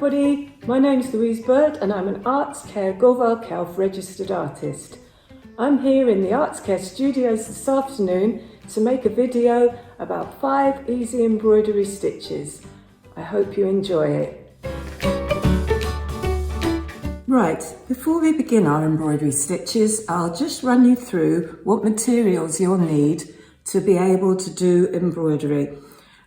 everybody, my name's Louise Bird and I'm an Arts Care Gofal Celf registered artist. I'm here in the Arts Care studios this afternoon to make a video about 5 easy embroidery stitches. I hope you enjoy it. Right, before we begin our embroidery stitches, I'll just run you through what materials you'll need to be able to do embroidery.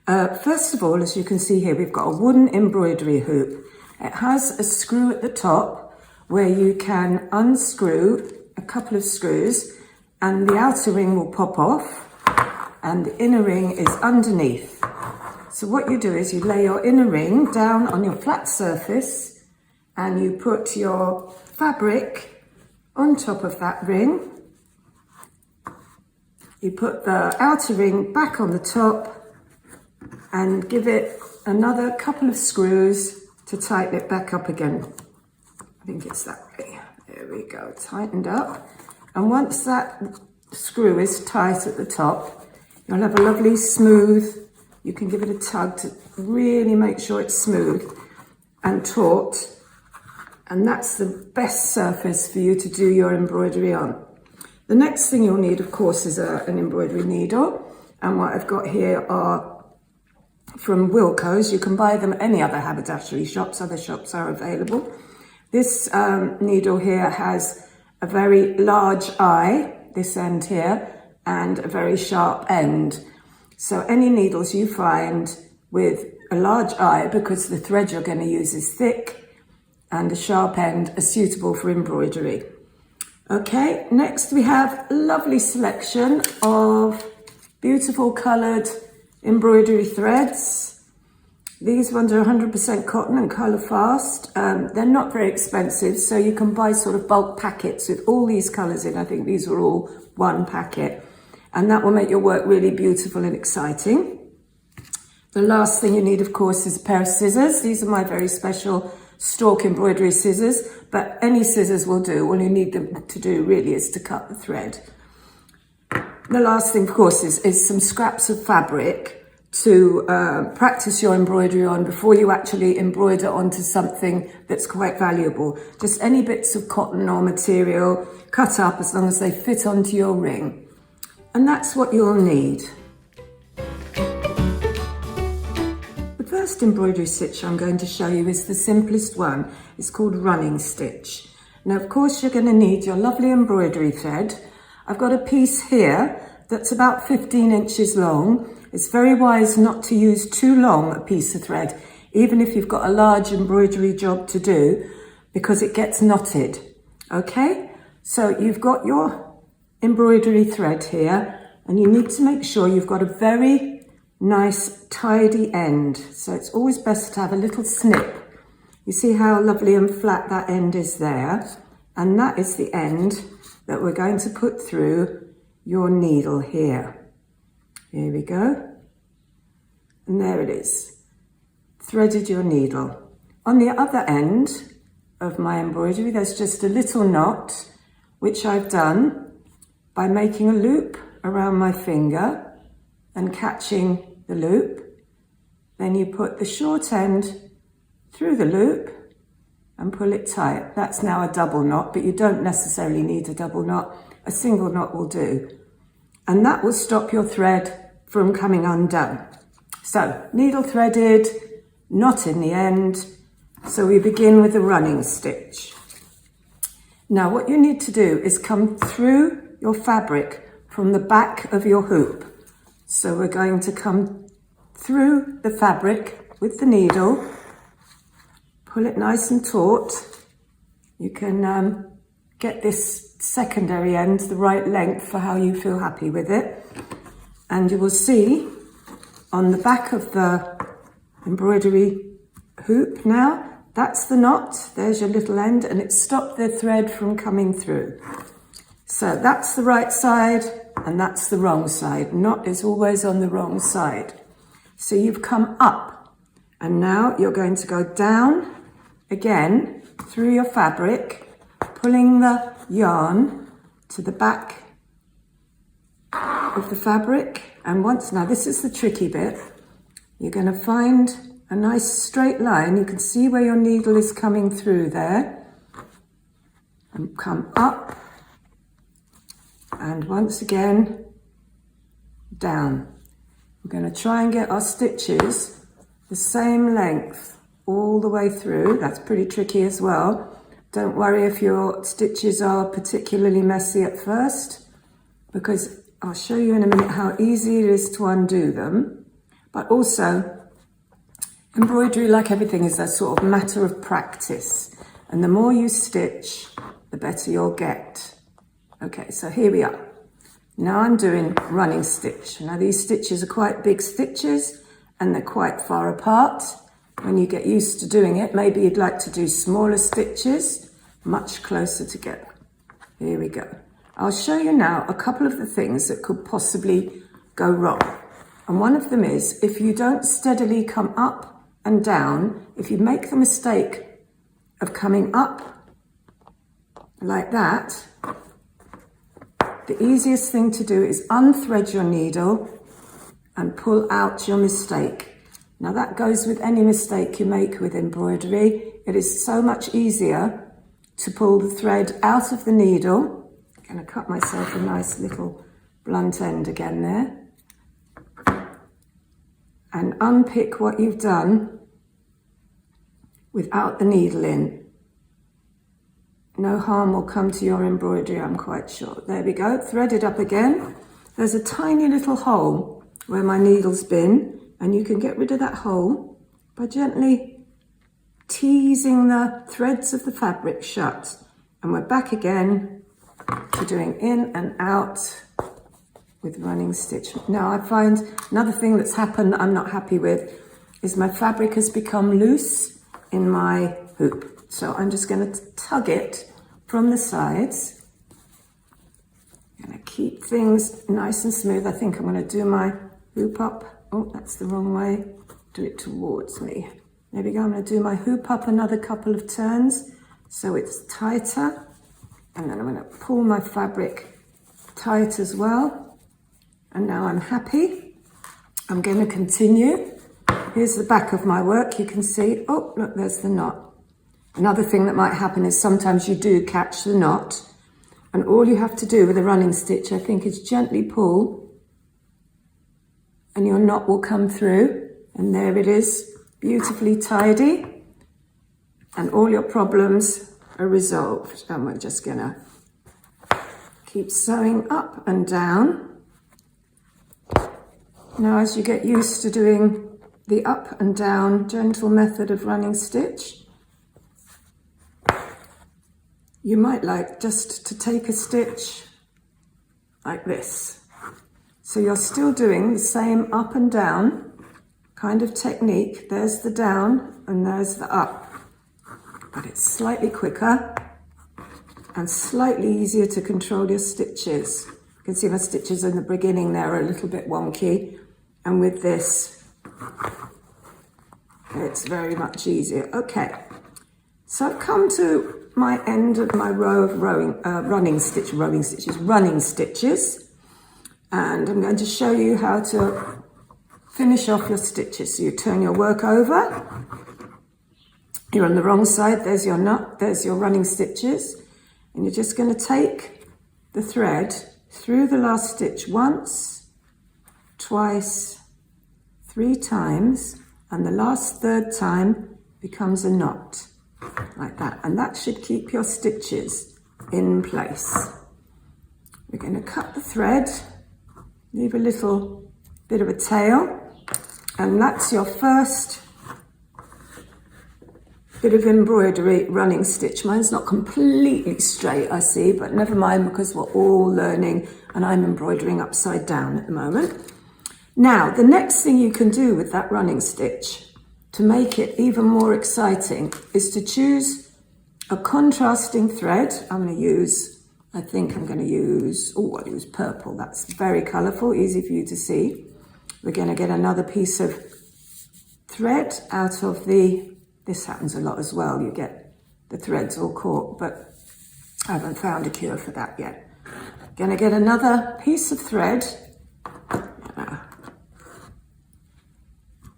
First of all, as you can see here, we've got a wooden embroidery hoop. It has a screw at the top where you can unscrew a couple of screws and the outer ring will pop off and the inner ring is underneath. So what you do is you lay your inner ring down on your flat surface and you put your fabric on top of that ring. You put the outer ring back on the top and give it another couple of screws to tighten it back up again. I think it's that way. There we go, tightened up. And once that screw is tight at the top, you'll have a lovely smooth, you can give it a tug to really make sure it's smooth and taut. And that's the best surface for you to do your embroidery on. The next thing you'll need, of course, is an embroidery needle. And what I've got here are from Wilko's. You can buy them at any other haberdashery shops. Other shops are available. This needle here has a very large eye, this end here, and a very sharp end. So any needles you find with a large eye, because the thread you're going to use is thick, and a sharp end are suitable for embroidery. Okay, next we have a lovely selection of beautiful coloured embroidery threads. These ones are 100% cotton and colour fast. They're not very expensive, so you can buy sort of bulk packets with all these colours in. I think these are all one packet, and that will make your work really beautiful and exciting. The last thing you need, of course, is a pair of scissors. These are my very special stalk embroidery scissors, but any scissors will do. All you need them to do really is to cut the thread. The last thing, of course, is some scraps of fabric to practice your embroidery on before you actually embroider onto something that's quite valuable. Just any bits of cotton or material cut up as long as they fit onto your ring. And that's what you'll need. The first embroidery stitch I'm going to show you is the simplest one. It's called running stitch. Now, of course, you're going to need your lovely embroidery thread. I've got a piece here that's about 15 inches long. It's very wise not to use too long a piece of thread, even if you've got a large embroidery job to do, because it gets knotted. Okay, so you've got your embroidery thread here, and you need to make sure you've got a very nice tidy end. So it's always best to have a little snip. You see how lovely and flat that end is there? And that is the end that we're going to put through your needle here. Here we go. And there it is. Threaded your needle. On the other end of my embroidery, there's just a little knot, which I've done by making a loop around my finger and catching the loop. Then you put the short end through the loop and pull it tight. That's now a double knot, but you don't necessarily need a double knot. A single knot will do. And that will stop your thread from coming undone. So, needle threaded, knot in the end. So we begin with the running stitch. Now what you need to do is come through your fabric from the back of your hoop. So we're going to come through the fabric with the needle. Pull it nice and taut. You can get this secondary end the right length for how you feel happy with it. And you will see on the back of the embroidery hoop now, that's the knot. There's your little end, and it stopped the thread from coming through. So that's the right side and that's the wrong side. Knot is always on the wrong side. So you've come up, and now you're going to go down again through your fabric, pulling the yarn to the back of the fabric. And now this is the tricky bit, you're going to find a nice straight line. You can see where your needle is coming through there. And come up. And once again, down. We're going to try and get our stitches the same length all the way through. That's pretty tricky as well. Don't worry if your stitches are particularly messy at first, because I'll show you in a minute how easy it is to undo them. But also, embroidery, like everything, is a sort of matter of practice. And the more you stitch, the better you'll get. Okay, so here we are. Now I'm doing running stitch. Now these stitches are quite big stitches and they're quite far apart. When you get used to doing it, maybe you'd like to do smaller stitches, much closer together. Here we go. I'll show you now a couple of the things that could possibly go wrong. And one of them is, if you don't steadily come up and down, if you make the mistake of coming up like that, the easiest thing to do is unthread your needle and pull out your mistake. Now that goes with any mistake you make with embroidery. It is so much easier to pull the thread out of the needle. I'm going to cut myself a nice little blunt end again there. And unpick what you've done without the needle in. No harm will come to your embroidery, I'm quite sure. There we go, thread it up again. There's a tiny little hole where my needle's been, and you can get rid of that hole by gently teasing the threads of the fabric shut. And we're back again to doing in and out with running stitch. Now I find another thing that's happened that I'm not happy with is my fabric has become loose in my hoop. So I'm just going to tug it from the sides. I'm going to keep things nice and smooth. I think I'm going to do my hoop up. Oh, that's the wrong way. Do it towards me. There we go. I'm going to do my hoop up another couple of turns so it's tighter. And then I'm going to pull my fabric tight as well. And now I'm happy. I'm going to continue. Here's the back of my work. You can see, oh, look, there's the knot. Another thing that might happen is sometimes you do catch the knot. And all you have to do with a running stitch, I think, is gently pull. And your knot will come through. And there it is, beautifully tidy. And all your problems are resolved. And we're just going to keep sewing up and down. Now, as you get used to doing the up and down gentle method of running stitch, you might like just to take a stitch like this. So you're still doing the same up and down kind of technique. There's the down and there's the up. But it's slightly quicker and slightly easier to control your stitches. You can see my stitches in the beginning there are a little bit wonky. And with this, it's very much easier. Okay, so I've come to my end of my row of running stitches. And I'm going to show you how to finish off your stitches. So you turn your work over. You're on the wrong side. There's your knot. There's your running stitches. And you're just going to take the thread through the last stitch once, twice, 3 times. And the last third time becomes a knot. Like that. And that should keep your stitches in place. We're going to cut the thread. Leave a little bit of a tail, and that's your first bit of embroidery running stitch. Mine's not completely straight, I see, but never mind, because we're all learning and I'm embroidering upside down at the moment. Now, the next thing you can do with that running stitch to make it even more exciting is to choose a contrasting thread. I'll use purple. That's very colourful, easy for you to see. We're going to get another piece of thread out of this happens a lot as well. You get the threads all caught, but I haven't found a cure for that yet. Going to get another piece of thread.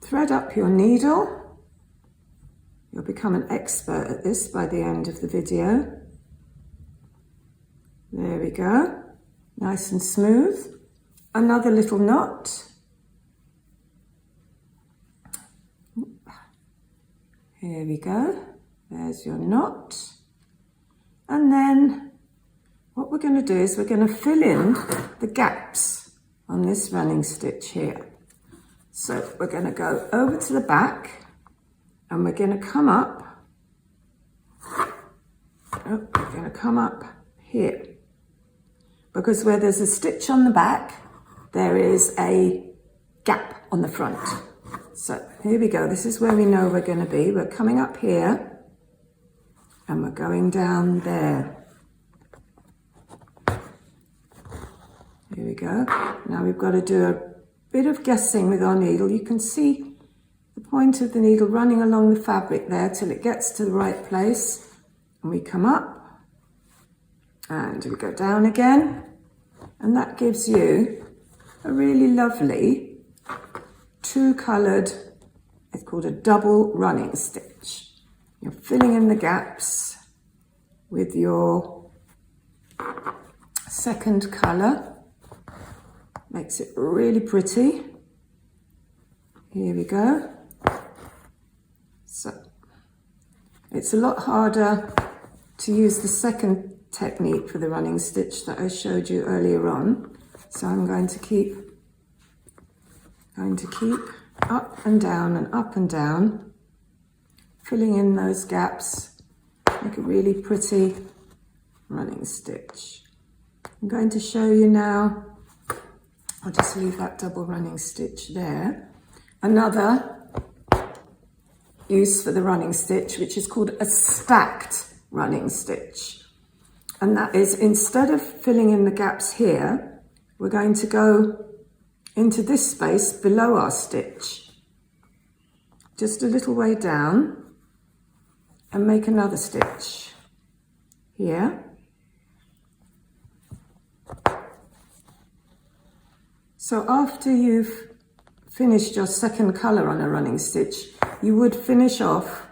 Thread up your needle. You'll become an expert at this by the end of the video. There we go. Nice and smooth. Another little knot. Here we go. There's your knot. And then what we're going to do is we're going to fill in the gaps on this running stitch here. So we're going to go over to the back and we're going to come up. We're going to come up here. Because where there's a stitch on the back, there is a gap on the front. So here we go. This is where we know we're going to be. We're coming up here and we're going down there. Here we go. Now we've got to do a bit of guessing with our needle. You can see the point of the needle running along the fabric there till it gets to the right place. And we come up and we go down again. And that gives you a really lovely two-coloured, it's called a double running stitch. You're filling in the gaps with your second colour. Makes it really pretty. Here we go. So it's a lot harder to use the second technique for the running stitch that I showed you earlier on. So I'm going to keep up and down, filling in those gaps, make a really pretty running stitch. I'm going to show you now. I'll just leave that double running stitch there. Another use for the running stitch, which is called a stacked running stitch. And that is, instead of filling in the gaps here, we're going to go into this space below our stitch, just a little way down, and make another stitch here. So after you've finished your second colour on a running stitch, you would finish off,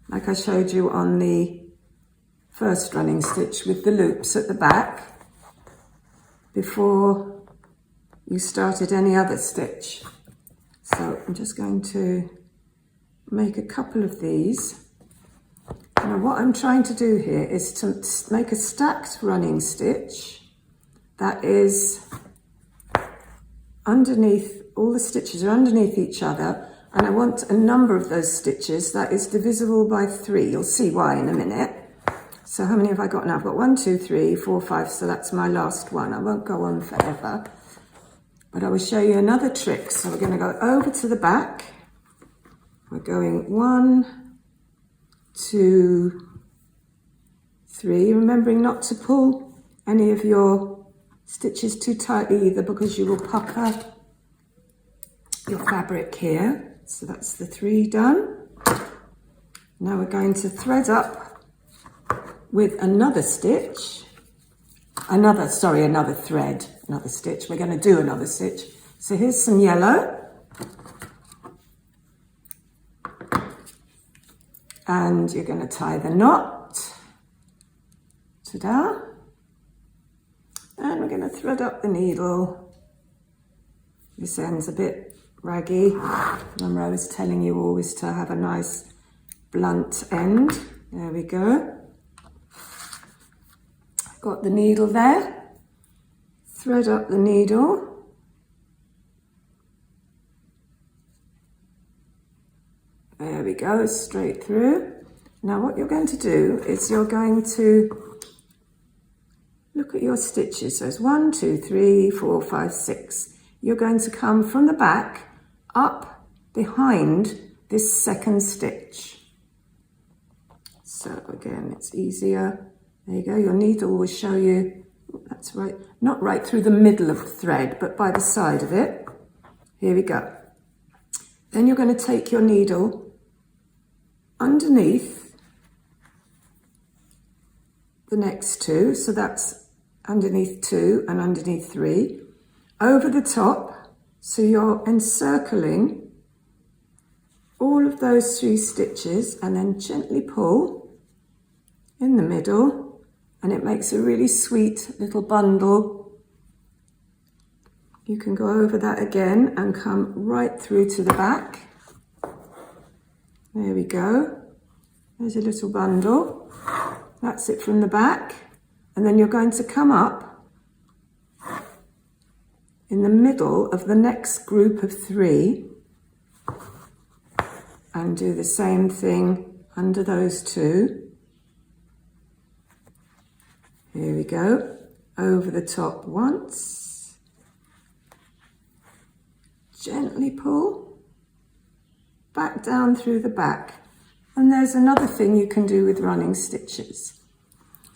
like I showed you on the first running stitch, with the loops at the back before you started any other stitch. So I'm just going to make a couple of these. Now what I'm trying to do here is to make a stacked running stitch that is underneath, all the stitches are underneath each other, and I want a number of those stitches that is divisible by 3. You'll see why in a minute. So how many have I got now? I've got 1, 2, 3, 4, 5, so that's my last one. I won't go on forever, but I will show you another trick. So we're going to go over to the back. We're going 1, 2, 3, remembering not to pull any of your stitches too tightly either, because you will pucker your fabric here. So that's the 3 done. Now we're going to thread up with another stitch, another stitch. We're going to do another stitch. So here's some yellow. And you're going to tie the knot. Ta-da. And we're going to thread up the needle. This end's a bit raggy. Remember, I was telling you always to have a nice blunt end. There we go. Got the needle there. Thread up the needle. There we go, straight through. Now what you're going to do is you're going to look at your stitches. So it's 1, 2, 3, 4, 5, 6. You're going to come from the back up behind this second stitch. So again, it's easier. There you go. Your needle will show you, that's right, not right through the middle of the thread, but by the side of it. Here we go. Then you're going to take your needle underneath the next 2. So that's underneath 2 and underneath 3, over the top, so you're encircling all of those 3 stitches and then gently pull in the middle, and it makes a really sweet little bundle. You can go over that again and come right through to the back. There we go. There's a little bundle. That's it from the back. And then you're going to come up in the middle of the next group of 3 and do the same thing under those 2. Here we go. Over the top once. Gently pull. Back down through the back. And there's another thing you can do with running stitches.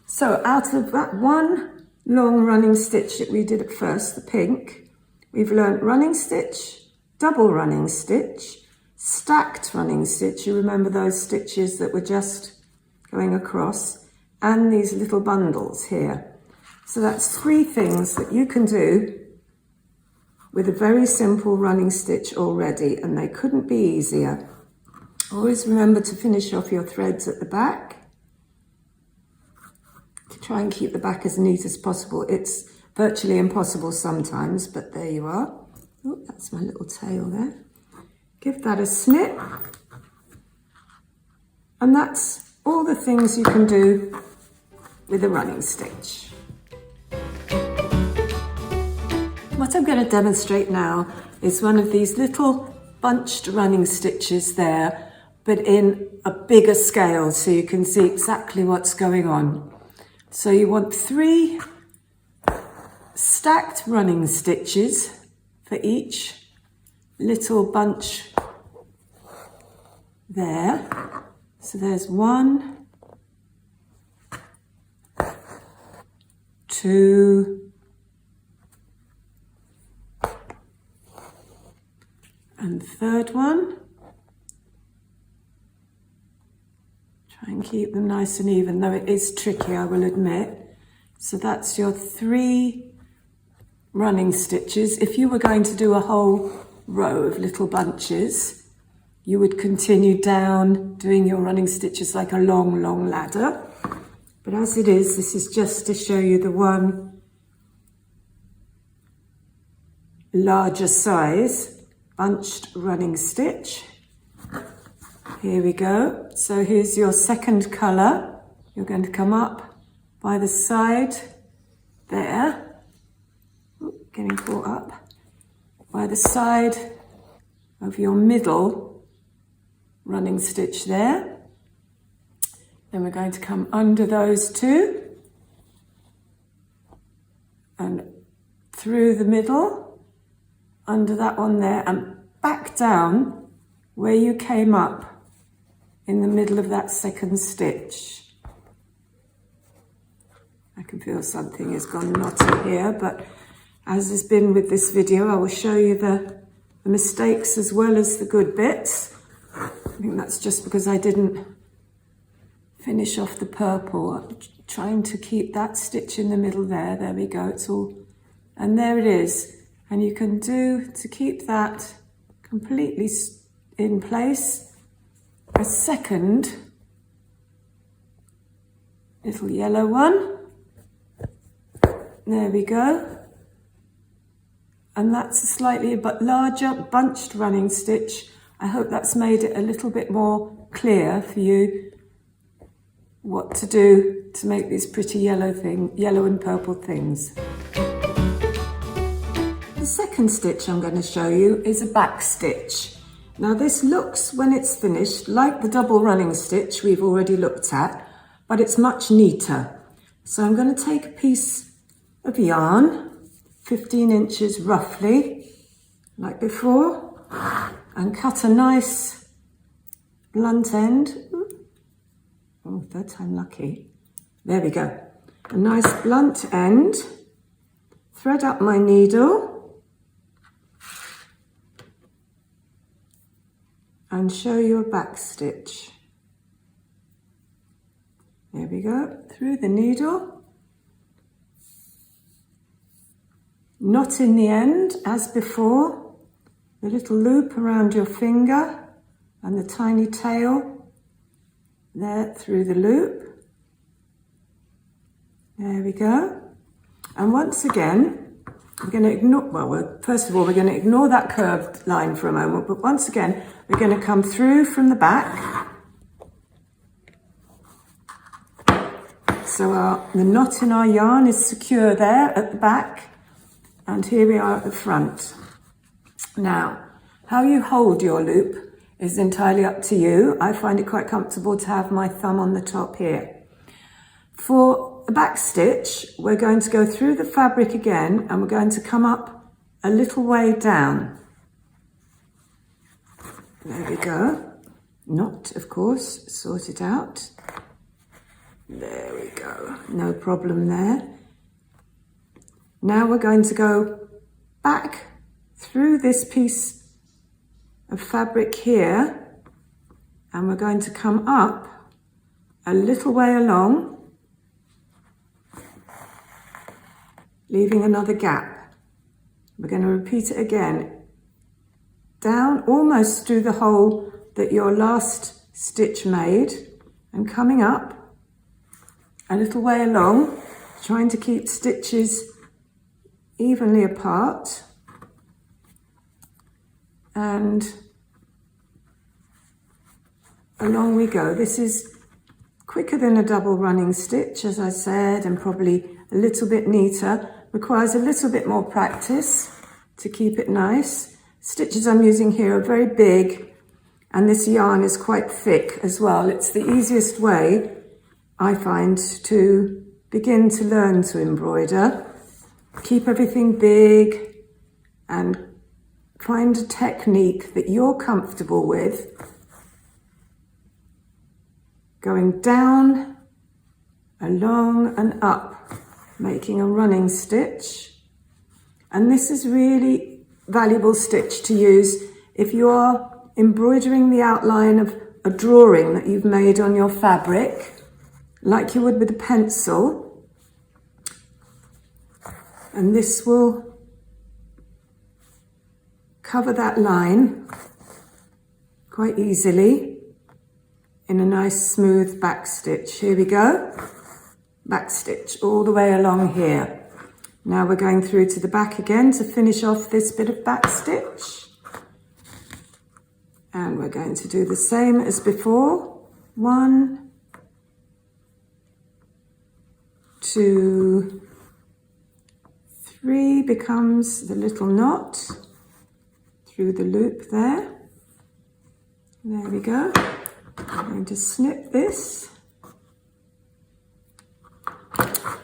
So out of that one long running stitch that we did at first, the pink, we've learnt running stitch, double running stitch, stacked running stitch. You remember those stitches that were just going across, and these little bundles here. So that's 3 things that you can do with a very simple running stitch already, and they couldn't be easier. Always remember to finish off your threads at the back. To try and keep the back as neat as possible. It's virtually impossible sometimes, but there you are. Oh, that's my little tail there. Give that a snip. And that's all the things you can do with a running stitch. What I'm going to demonstrate now is one of these little bunched running stitches there, but in a bigger scale so you can see exactly what's going on. So you want 3 stacked running stitches for each little bunch there. So there's 1, 2, and third one. Try and keep them nice and even, though it is tricky, I will admit. So that's your 3 running stitches. If you were going to do a whole row of little bunches, you would continue down doing your running stitches like a long, long ladder. But as it is, this is just to show you the one larger size bunched running stitch. Here we go. So here's your second colour. You're going to come up by the side there. Ooh, getting caught up. By the side of your middle running stitch there. Then we're going to come under those 2 and through the middle, under that one there, and back down where you came up in the middle of that second stitch. I can feel something has gone knotty here, but as has been with this video, I will show you the mistakes as well as the good bits. I think that's just because I didn't finish off the purple. I'm trying to keep that stitch in the middle there. There we go. It's all, and there it is. And you can do, to keep that completely in place, a second little yellow one. There we go. And that's a slightly but larger bunched running stitch. I hope that's made it a little bit more clear for you what to do to make these pretty yellow and purple things. The second stitch I'm going to show you is a back stitch. Now this looks, when it's finished, like the double running stitch we've already looked at, but it's much neater. So I'm going to take a piece of yarn, 15 inches roughly, like before, and cut a nice blunt end. Oh, third time lucky. There we go. A nice blunt end. Thread up my needle and show you a back stitch. There we go. Through the needle. Knot in the end as before. The little loop around your finger and the tiny tail there through the loop. There we go. And once again, we're going to ignore, first of all, we're going to ignore that curved line for a moment, but once again, we're going to come through from the back. So the knot in our yarn is secure there at the back, and here we are at the front. Now, how you hold your loop is entirely up to you. I find it quite comfortable to have my thumb on the top here. For the back stitch, we're going to go through the fabric again, and we're going to come up a little way down. There we go. Knot, of course, sort it out. There we go, no problem there. Now we're going to go back through this piece of fabric here, and we're going to come up a little way along, leaving another gap. We're going to repeat it again, down almost through the hole that your last stitch made, and coming up a little way along, trying to keep stitches evenly apart, and along we go. This is quicker than a double running stitch, as I said, and probably a little bit neater. Requires a little bit more practice to keep it nice. Stitches I'm using here are very big, and this yarn is quite thick as well. It's the easiest way, I find, to begin to learn to embroider. Keep everything big and find a technique that you're comfortable with. Going down, along and up, making a running stitch. And this is really valuable stitch to use if you are embroidering the outline of a drawing that you've made on your fabric, like you would with a pencil, and this will cover that line quite easily in a nice smooth back stitch. Here we go, back stitch all the way along here. Now we're going through to the back again to finish off this bit of back stitch, and we're going to do the same as before. 1, 2, 3 becomes the little knot through the loop there. There we go. I'm going to snip this.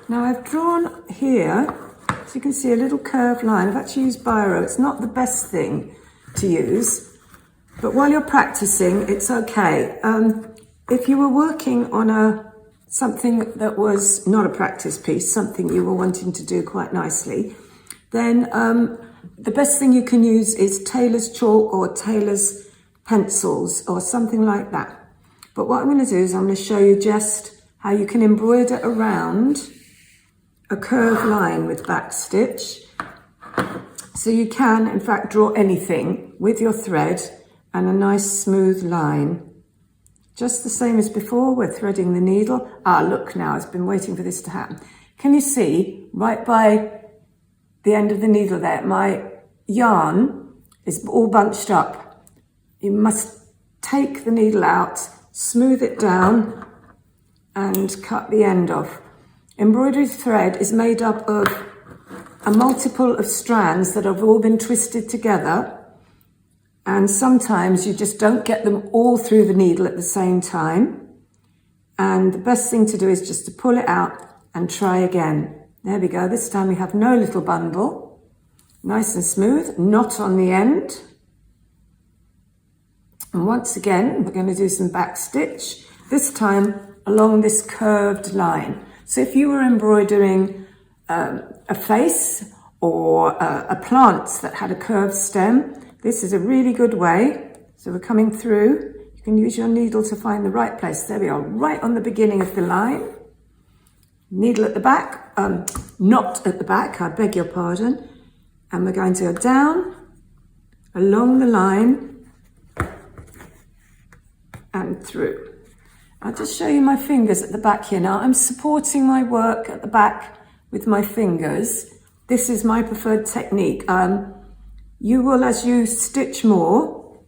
Now I've drawn here, so you can see a little curved line. I've actually used biro. It's not the best thing to use, but while you're practicing, it's okay. If you were working on something that was not a practice piece, something you were wanting to do quite nicely, then the best thing you can use is tailor's chalk or tailor's pencils or something like that. But what I'm going to do is I'm going to show you just how you can embroider around a curved line with back stitch. So you can, in fact, draw anything with your thread and a nice smooth line. Just the same as before, we're threading the needle. Look now, I've been waiting for this to happen. Can you see, right by the end of the needle there, my yarn is all bunched up. You must take the needle out, smooth it down, and cut the end off. Embroidery thread is made up of a multiple of strands that have all been twisted together, and sometimes you just don't get them all through the needle at the same time. And the best thing to do is just to pull it out and try again. There we go. This time we have no little bundle. Nice and smooth, knot on the end. And once again, we're going to do some back stitch, this time along this curved line. So if you were embroidering a face or a plant that had a curved stem, this is a really good way. So we're coming through. You can use your needle to find the right place. There we are, right on the beginning of the line. Needle at the back, not at the back, I beg your pardon. And we're going to go down, along the line, and through. I'll just show you my fingers at the back here. Now I'm supporting my work at the back with my fingers. This is my preferred technique. You will, as you stitch more,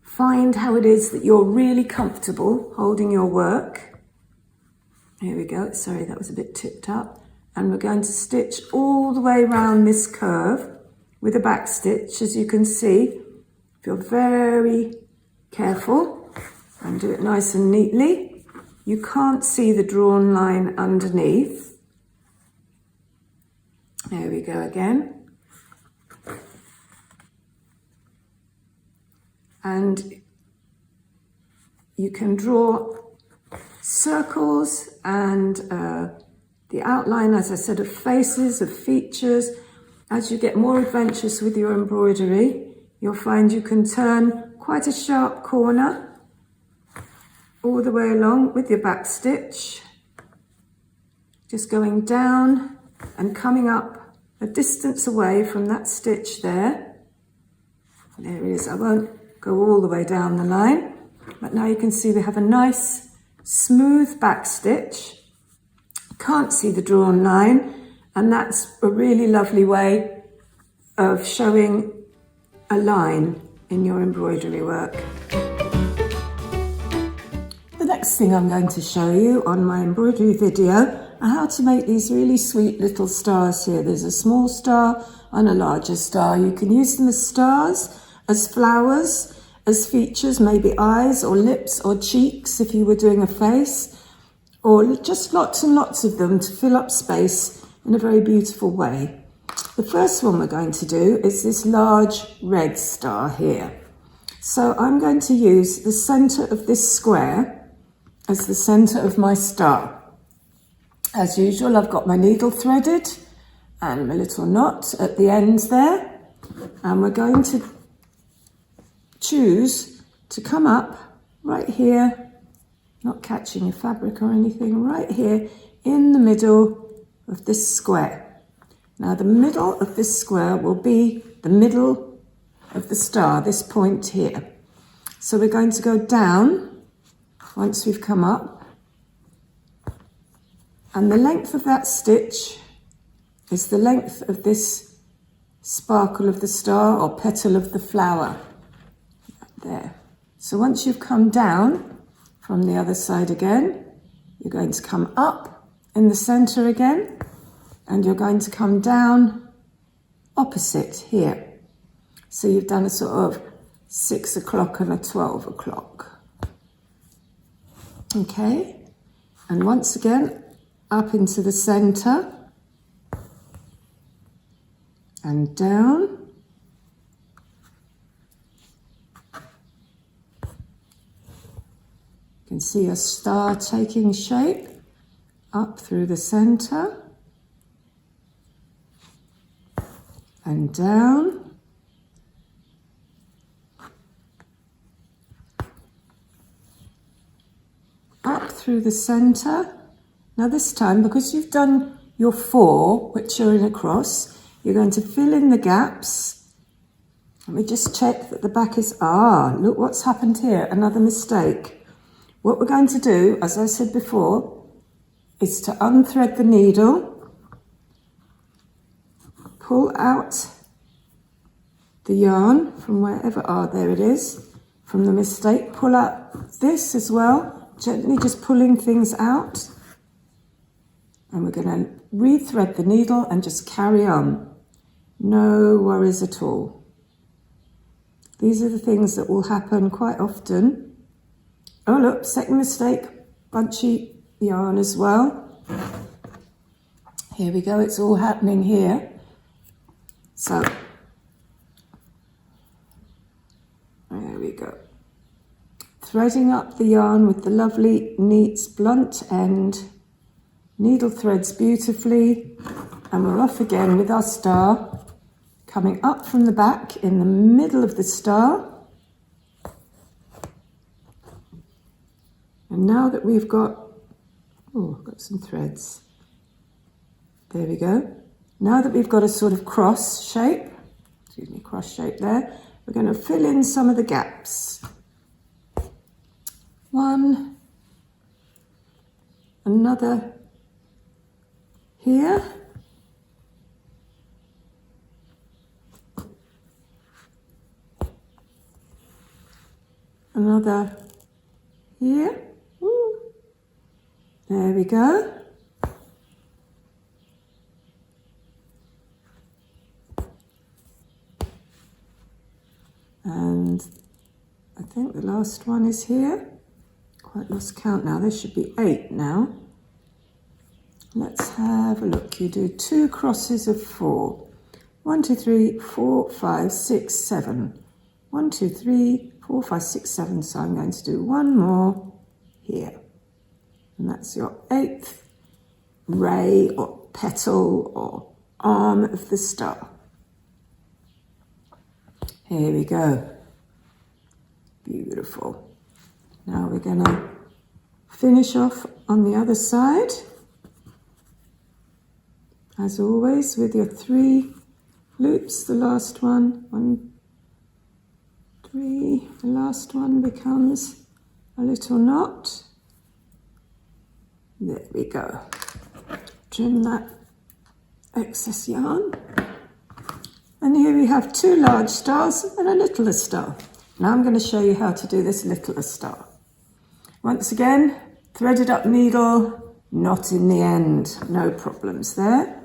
find how it is that you're really comfortable holding your work. Here we go. Sorry, that was a bit tipped up. And we're going to stitch all the way around this curve with a back stitch. As you can see, feel very careful and do it nice and neatly. You can't see the drawn line underneath. There we go again. And you can draw circles and the outline, as I said, of faces, of features. As you get more adventurous with your embroidery, you'll find you can turn quite a sharp corner all the way along with your back stitch, just going down and coming up a distance away from that stitch there. There it is. I won't go all the way down the line, but now you can see we have a nice smooth back stitch. Can't see the drawn line, and that's a really lovely way of showing a line in your embroidery work. The next thing I'm going to show you on my embroidery video are how to make these really sweet little stars here. There's a small star and a larger star. You can use them as stars, as flowers, as features, maybe eyes or lips or cheeks if you were doing a face, or just lots and lots of them to fill up space in a very beautiful way. The first one we're going to do is this large red star here. So I'm going to use the center of this square as the center of my star. As usual, I've got my needle threaded and my little knot at the end there, and we're going to choose to come up right here, not catching your fabric or anything, right here in the middle of this square. Now the middle of this square will be the middle of the star, this point here. So we're going to go down once we've come up, and the length of that stitch is the length of this sparkle of the star or petal of the flower. There. So once you've come down from the other side again, you're going to come up in the center again, and you're going to come down opposite here. So you've done a sort of 6 o'clock and a 12 o'clock. Okay, and once again, up into the center and down. You can see a star taking shape up through the center and down. Up through the center. Now this time, because you've done your 4, which are in a cross, you're going to fill in the gaps. Let me just check that the back is, look what's happened here, another mistake. What we're going to do, as I said before, is to unthread the needle, pull out the yarn from wherever, there it is, from the mistake, pull out this as well, gently just pulling things out, and we're going to rethread the needle and just carry on. No worries at all. These are the things that will happen quite often. Oh look, second mistake, bunchy yarn as well. Here we go, it's all happening here. So, there we go. Threading up the yarn with the lovely, neat, blunt end. Needle threads beautifully, and we're off again with our star, coming up from the back in the middle of the star. And now that we've got, I've got some threads. There we go. Now that we've got a sort of cross shape there, we're going to fill in some of the gaps. another here, another here. Ooh. There we go. And I think the last one is here. Quite lost count now. There should be 8 now. Let's have a look. You do 2 crosses of 4. 1, 2, 3, 4, 5, 6, 7. 1, 2, 3, 4, 5, 6, 7. So I'm going to do 1 more here. And that's your 8th ray or petal or arm of the star. Here we go. Beautiful. Now we're going to finish off on the other side. As always, with your 3 loops, the last one, 1, 3, the last one becomes a little knot. There we go. Trim that excess yarn. And here we have 2 large stars and a littler star. Now I'm going to show you how to do this littler star. Once again, threaded up needle, knot in the end, no problems there.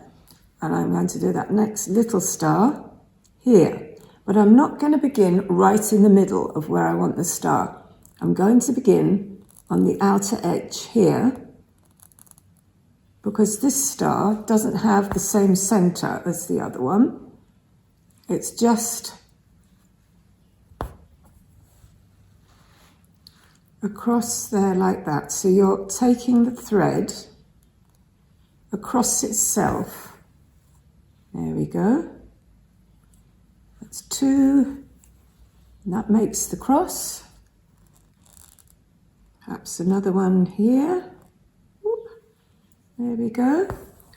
And I'm going to do that next little star here. But I'm not going to begin right in the middle of where I want the star. I'm going to begin on the outer edge here, because this star doesn't have the same center as the other one. It's just across there like that. So you're taking the thread across itself. There we go. That's 2. And that makes the cross. Perhaps another one here. Whoop. There we go.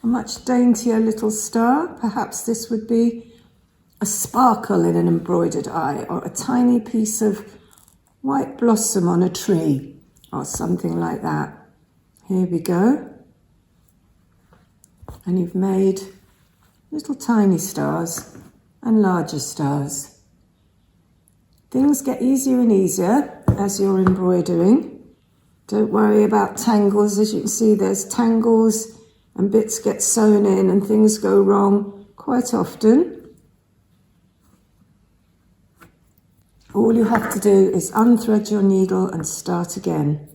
A much daintier little star. Perhaps this would be a sparkle in an embroidered eye, or a tiny piece of white blossom on a tree, or something like that. Here we go. And you've made little tiny stars and larger stars. Things get easier and easier as you're embroidering. Don't worry about tangles. As you can see, there's tangles and bits get sewn in and things go wrong quite often. All you have to do is unthread your needle and start again.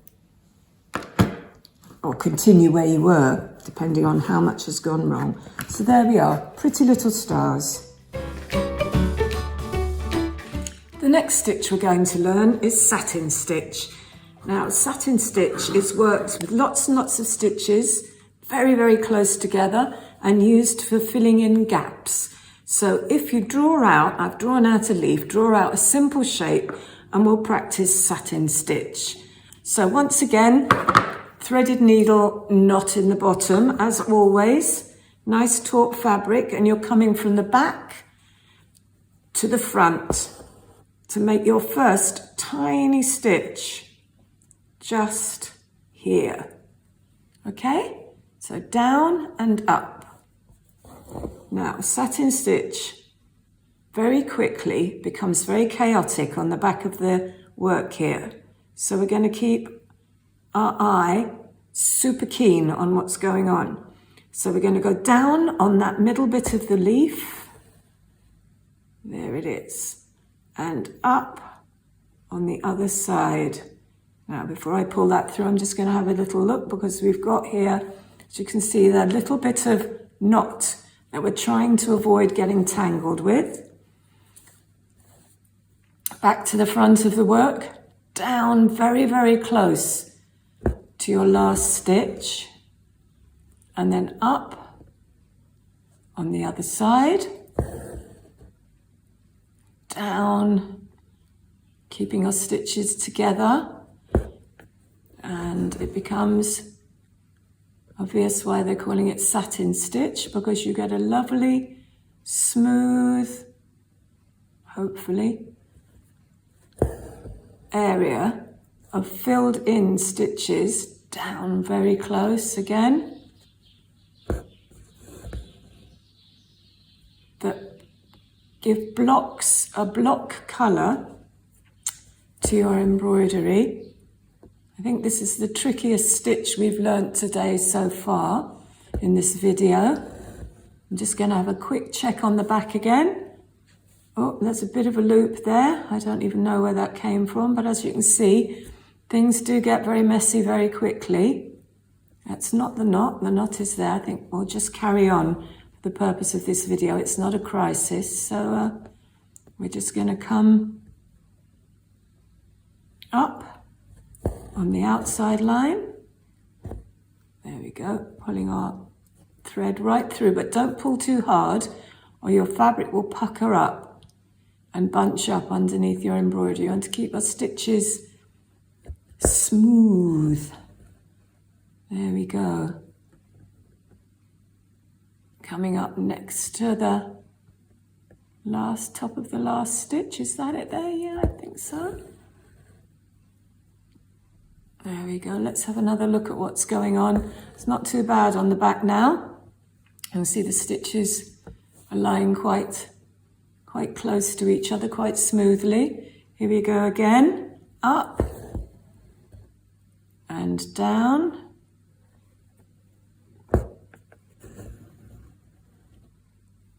Or continue where you were, depending on how much has gone wrong. So there we are, pretty little stars. The next stitch we're going to learn is satin stitch. Now, satin stitch is worked with lots and lots of stitches, very, very close together, and used for filling in gaps. So if you draw out, I've drawn out a leaf, draw out a simple shape, and we'll practice satin stitch. So once again, threaded needle, knot in the bottom, as always. Nice taut fabric, and you're coming from the back to the front to make your first tiny stitch just here. Okay? So down and up. Now, satin stitch very quickly becomes very chaotic on the back of the work here. So we're going to keep our eye super keen on what's going on. So we're going to go down on that middle bit of the leaf. There it is. And up on the other side. Now, before I pull that through, I'm just going to have a little look, because we've got here, as you can see, that little bit of knot that we're trying to avoid getting tangled with. Back to the front of the work, down very, very close to your last stitch, and then up on the other side, down, keeping our stitches together, and it becomes obvious why they're calling it satin stitch, because you get a lovely, smooth, hopefully, area of filled in stitches down very close again, that give a block colour to your embroidery. I think this is the trickiest stitch we've learnt today so far in this video. I'm just going to have a quick check on the back again. Oh, there's a bit of a loop there. I don't even know where that came from, but as you can see, things do get very messy very quickly. That's not the knot is there. I think we'll just carry on for the purpose of this video. It's not a crisis, so we're just going to come up on the outside line. There we go, pulling our thread right through, but don't pull too hard or your fabric will pucker up and bunch up underneath your embroidery. You want to keep our stitches smooth. There we go. Coming up next to the top of the last stitch. Is that it there? Yeah, I think so. There we go. Let's have another look at what's going on. It's not too bad on the back now. You'll see the stitches are lying quite close to each other, quite smoothly. Here we go again. Up and down.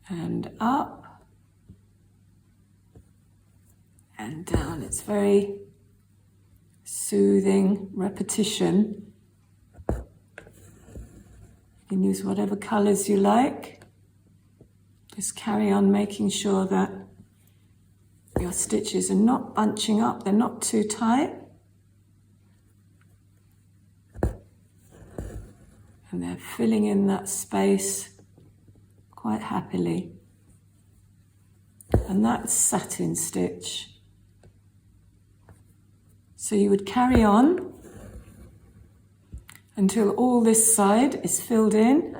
And up and down. It's very soothing repetition. You can use whatever colours you like. Just carry on making sure that your stitches are not bunching up, they're not too tight. And they're filling in that space quite happily. And that's satin stitch. So you would carry on until all this side is filled in,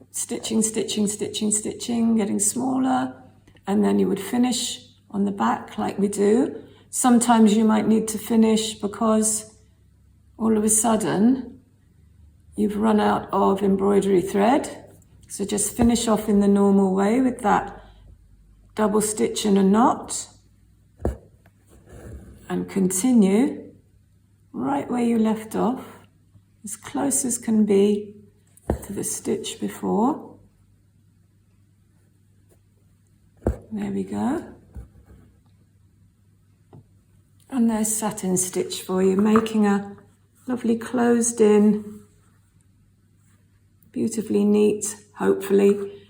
stitching, stitching, stitching, stitching, getting smaller, and then you would finish on the back like we do. Sometimes you might need to finish because all of a sudden you've run out of embroidery thread. So just finish off in the normal way with that double stitch and a knot, and continue right where you left off, as close as can be to the stitch before. There we go. And there's satin stitch for you, making a lovely closed in, beautifully neat, hopefully,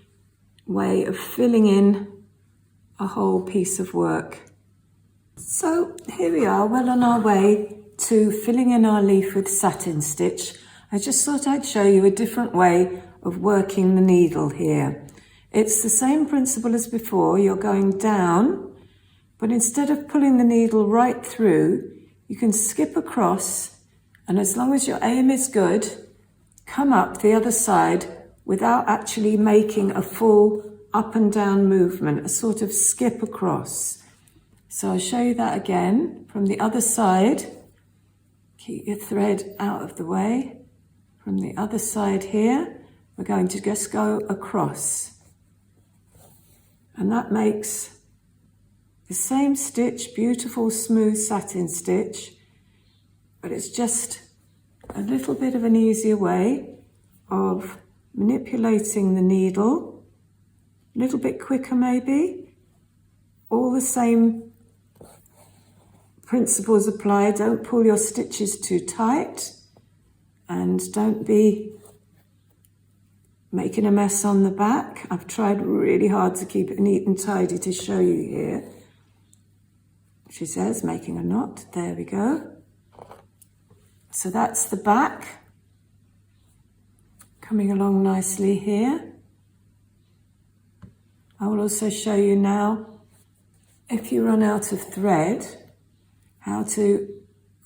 way of filling in a whole piece of work. So here we are, well on our way to filling in our leaf with satin stitch. I just thought I'd show you a different way of working the needle here. It's the same principle as before. You're going down, but instead of pulling the needle right through, you can skip across, and as long as your aim is good, come up the other side without actually making a full up and down movement, a sort of skip across. So I'll show you that again from the other side. Keep your thread out of the way. From the other side here, we're going to just go across. And that makes the same stitch, beautiful smooth satin stitch, but it's just a little bit of an easier way of manipulating the needle, a little bit quicker maybe. All the same principles apply. Don't pull your stitches too tight, and don't be making a mess on the back. I've tried really hard to keep it neat and tidy to show you here. She says, making a knot. There we go. So that's the back. Coming along nicely here. I will also show you now, if you run out of thread, how to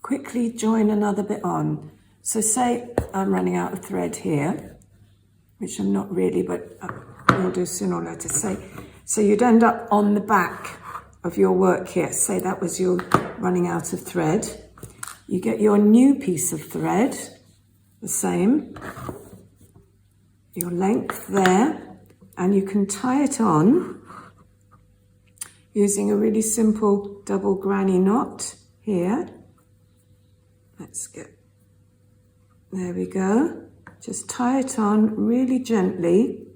quickly join another bit on. So say I'm running out of thread here, which I'm not really, but we'll do sooner or later. So you'd end up on the back of your work here. Say that was your running out of thread. You get your new piece of thread, the same, your length there, and you can tie it on using a really simple double granny knot here. There we go. Just tie it on really gently,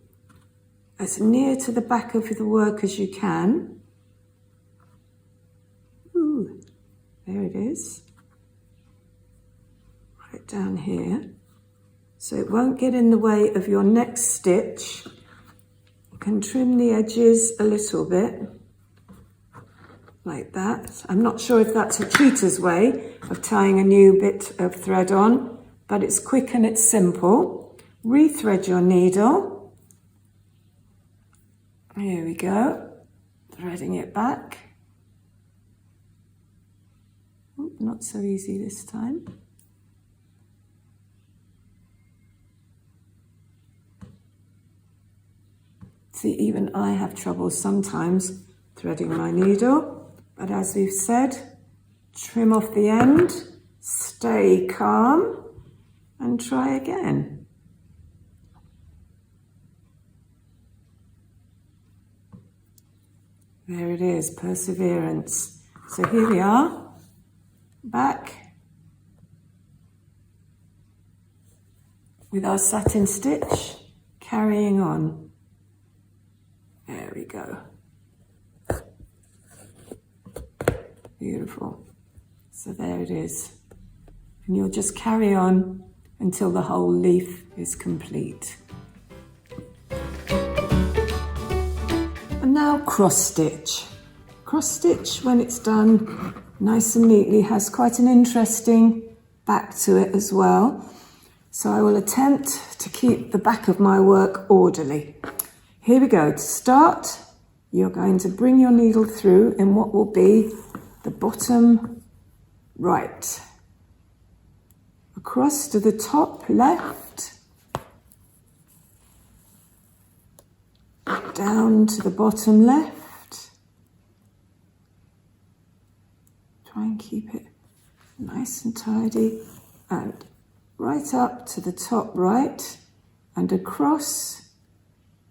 as near to the back of the work as you can. Ooh, there it is. Right down here. So it won't get in the way of your next stitch. You can trim the edges a little bit, like that. I'm not sure if that's a cheater's way of tying a new bit of thread on, but it's quick and it's simple. Rethread your needle. Here we go. Threading it back. Ooh, not so easy this time. See, even I have trouble sometimes threading my needle, but as we've said, trim off the end, stay calm, and try again. There it is, perseverance. So here we are, back with our satin stitch, carrying on. There we go. Beautiful. So there it is. And you'll just carry on until the whole leaf is complete. And now cross stitch. Cross stitch, when it's done nice and neatly, has quite an interesting back to it as well. So I will attempt to keep the back of my work orderly. Here we go. To start, you're going to bring your needle through in what will be the bottom right. Across to the top left. Down to the bottom left. Try and keep it nice and tidy. And right up to the top right. And across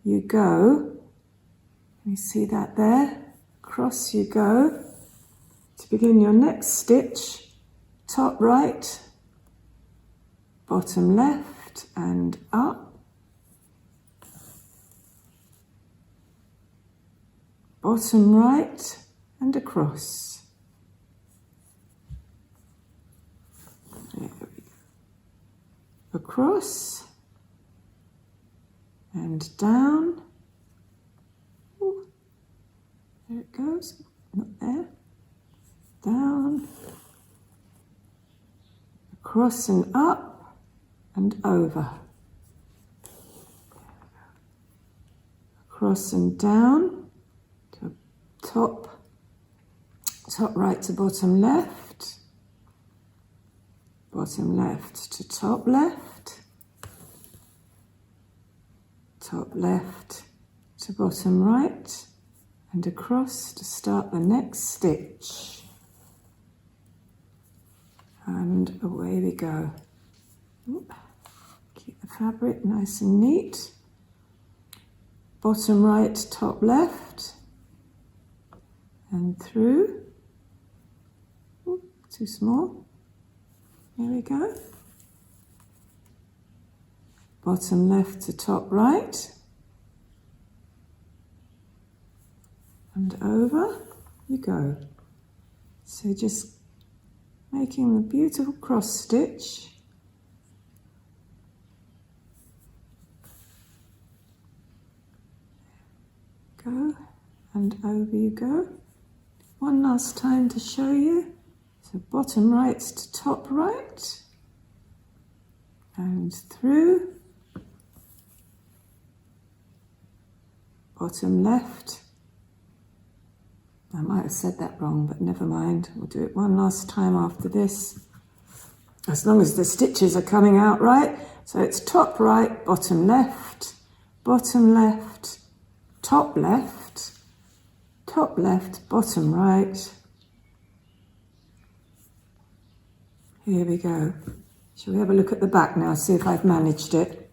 you go. You see that there? Across you go. To begin your next stitch, top right, bottom left, and up. Bottom right, and across. There we go. Across, and down. Ooh, there it goes, not there. Down, across and up, and over. Across and down, to top right to bottom left, bottom left to top left, top left to bottom right, and across to start the next stitch. And away we go. Keep the fabric nice and neat. Bottom right, top left, and through. Ooh, too small. Here we go. Bottom left to top right, and over you go. So just making the beautiful cross stitch. Go, and over you go. One last time to show you. So bottom right to top right, and through. Bottom left. I might have said that wrong, but never mind. We'll do it one last time after this. As long as the stitches are coming out right. So it's top right, bottom left, top left, bottom right. Here we go. Shall we have a look at the back now, see if I've managed it?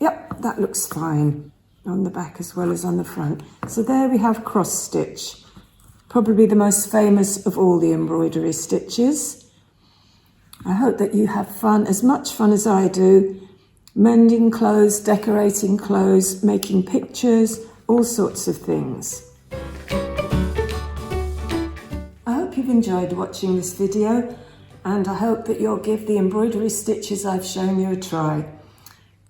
Yep, that looks fine on the back as well as on the front. So there we have cross stitch, probably the most famous of all the embroidery stitches. I hope that you have fun, as much fun as I do, mending clothes, decorating clothes, making pictures, all sorts of things. I hope you've enjoyed watching this video, and I hope that you'll give the embroidery stitches I've shown you a try.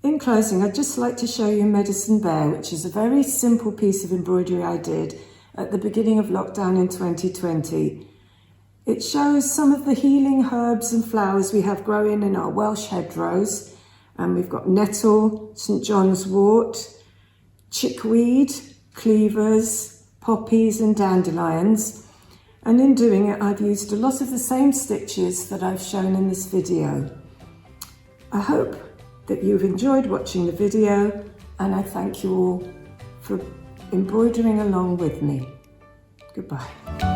In closing, I'd just like to show you Medicine Bear, which is a very simple piece of embroidery I did at the beginning of lockdown in 2020. It shows some of the healing herbs and flowers we have growing in our Welsh hedgerows, and we've got nettle, St John's wort, chickweed, cleavers, poppies and dandelions. And in doing it, I've used a lot of the same stitches that I've shown in this video. I hope that you've enjoyed watching the video, and I thank you all for embroidering along with me. Goodbye.